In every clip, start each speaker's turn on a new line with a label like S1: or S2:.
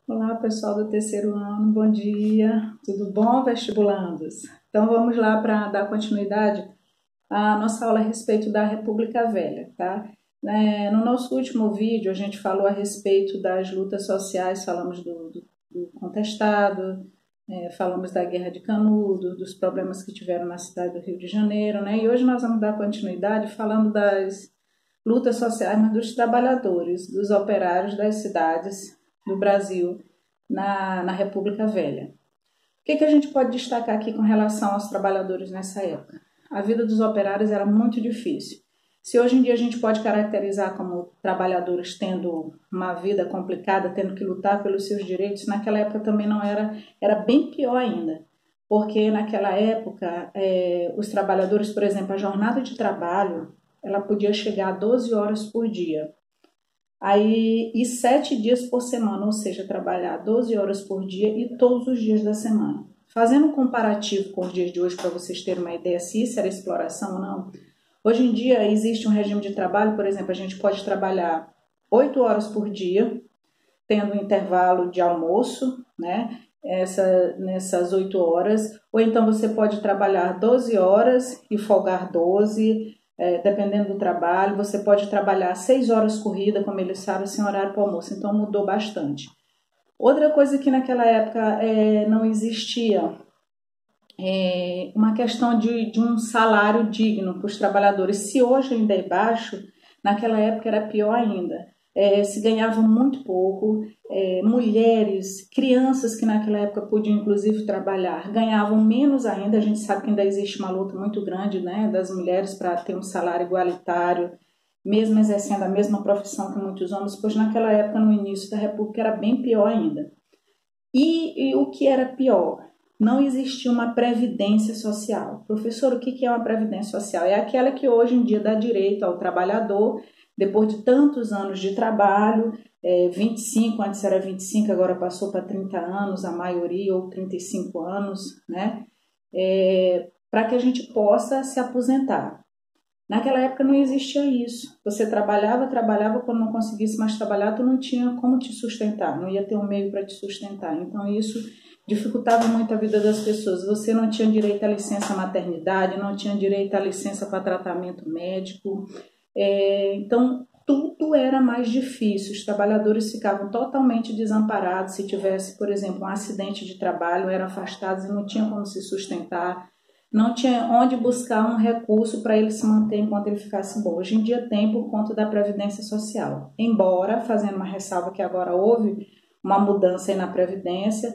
S1: Olá, pessoal do terceiro ano, bom dia, tudo bom, vestibulandos? Então vamos lá para dar continuidade à nossa aula a respeito da República Velha, tá? No nosso último vídeo a gente falou a respeito das lutas sociais, falamos do contestado, falamos da Guerra de Canudos, dos problemas que tiveram na cidade do Rio de Janeiro, né? E hoje nós vamos dar continuidade falando das lutas sociais, mas dos trabalhadores, dos operários das cidades do Brasil na República Velha. O que a gente pode destacar aqui com relação aos trabalhadores nessa época? A vida dos operários era muito difícil. Se hoje em dia a gente pode caracterizar como trabalhadores tendo uma vida complicada, tendo que lutar pelos seus direitos, naquela época também não era, era bem pior ainda. Porque naquela época, os trabalhadores, por exemplo, a jornada de trabalho, ela podia chegar a 12 horas por dia. Aí, e 7 dias por semana, ou seja, trabalhar 12 horas por dia e todos os dias da semana. Fazendo um comparativo com os dias de hoje, para vocês terem uma ideia se isso era exploração ou não, hoje em dia existe um regime de trabalho, por exemplo, a gente pode trabalhar 8 horas por dia, tendo um intervalo de almoço, né? Nessas 8 horas, ou então você pode trabalhar 12 horas e folgar 12, dependendo do trabalho, você pode trabalhar 6 horas corrida, como eles sabem, sem horário para almoço, então mudou bastante. Outra coisa que naquela época não existia, uma questão de um salário digno para os trabalhadores. Se hoje ainda é baixo, naquela época era pior ainda. Se ganhava muito pouco, mulheres, crianças que naquela época podiam inclusive trabalhar, ganhavam menos ainda. A gente sabe que ainda existe uma luta muito grande, né, das mulheres para ter um salário igualitário, mesmo exercendo a mesma profissão que muitos homens, pois naquela época, no início da República, era bem pior ainda. E o que era pior? Não existia uma previdência social. Professor, o que é uma previdência social? É aquela que hoje em dia dá direito ao trabalhador, depois de tantos anos de trabalho, 25, antes era 25, agora passou para 30 anos, a maioria, ou 35 anos, né? Para que a gente possa se aposentar. Naquela época não existia isso. Você trabalhava, quando não conseguisse mais trabalhar, tu não tinha como te sustentar, não ia ter um meio para te sustentar. Então isso dificultava muito a vida das pessoas. Você não tinha direito à licença maternidade, não tinha direito à licença para tratamento médico. Então tudo era mais difícil. Os trabalhadores ficavam totalmente desamparados. Se tivesse, por exemplo, um acidente de trabalho, eram afastados e não tinham como se sustentar. Não tinha onde buscar um recurso para ele se manter enquanto ele ficasse bom. Hoje em dia tem por conta da Previdência Social. Embora, fazendo uma ressalva que agora houve uma mudança aí na Previdência,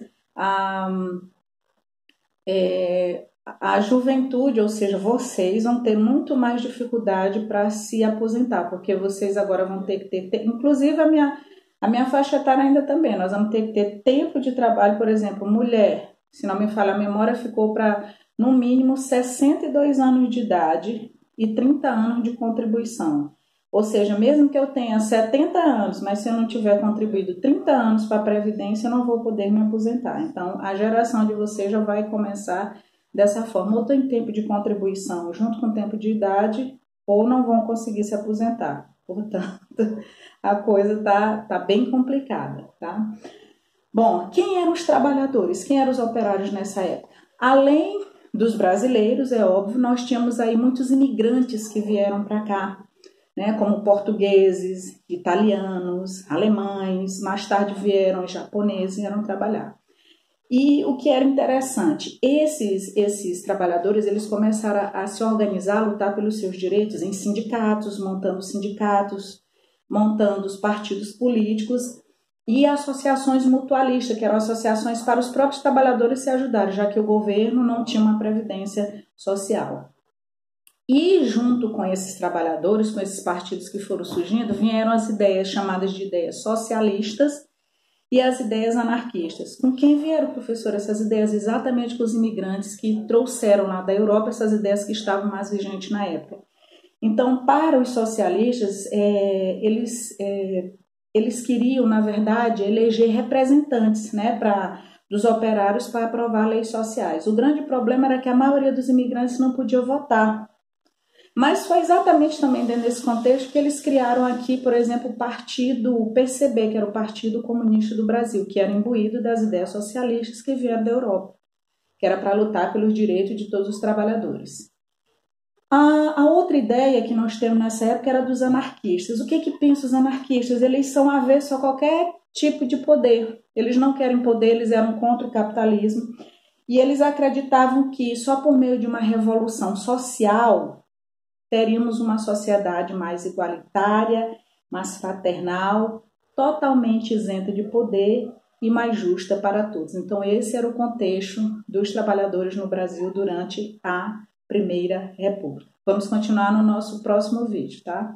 S1: a juventude, ou seja, vocês vão ter muito mais dificuldade para se aposentar, porque vocês agora vão ter que ter, inclusive a minha faixa etária ainda também, nós vamos ter que ter tempo de trabalho, por exemplo, mulher, se não me falha a memória, ficou para no mínimo 62 anos de idade e 30 anos de contribuição. Ou seja, mesmo que eu tenha 70 anos, mas se eu não tiver contribuído 30 anos para a Previdência, eu não vou poder me aposentar. Então, a geração de vocês já vai começar dessa forma. Ou tem tempo de contribuição junto com o tempo de idade, ou não vão conseguir se aposentar. Portanto, a coisa tá bem complicada, tá? Bom, quem eram os trabalhadores? Quem eram os operários nessa época? Além dos brasileiros, é óbvio, nós tínhamos aí muitos imigrantes que vieram para cá, né, como portugueses, italianos, alemães, mais tarde vieram os japoneses e vieram trabalhar. E o que era interessante, esses trabalhadores, eles começaram a se organizar, a lutar pelos seus direitos em sindicatos, montando os partidos políticos e associações mutualistas, que eram associações para os próprios trabalhadores se ajudarem, já que o governo não tinha uma previdência social. E junto com esses trabalhadores, com esses partidos que foram surgindo, vieram as ideias chamadas de ideias socialistas e as ideias anarquistas. Com quem vieram, professor, essas ideias? Exatamente com os imigrantes que trouxeram lá da Europa essas ideias que estavam mais vigentes na época. Então, para os socialistas, eles queriam, na verdade, eleger representantes, né, dos operários para aprovar leis sociais. O grande problema era que a maioria dos imigrantes não podia votar. Mas foi exatamente também dentro desse contexto que eles criaram aqui, por exemplo, o partido PCB, que era o Partido Comunista do Brasil, que era imbuído das ideias socialistas que vieram da Europa, que era para lutar pelos direitos de todos os trabalhadores. A outra ideia que nós temos nessa época era dos anarquistas. O que pensam os anarquistas? Eles são avessos a qualquer tipo de poder. Eles não querem poder, eles eram contra o capitalismo. E eles acreditavam que só por meio de uma revolução social teríamos uma sociedade mais igualitária, mais fraternal, totalmente isenta de poder e mais justa para todos. Então esse era o contexto dos trabalhadores no Brasil durante a Primeira República. Vamos continuar no nosso próximo vídeo, tá?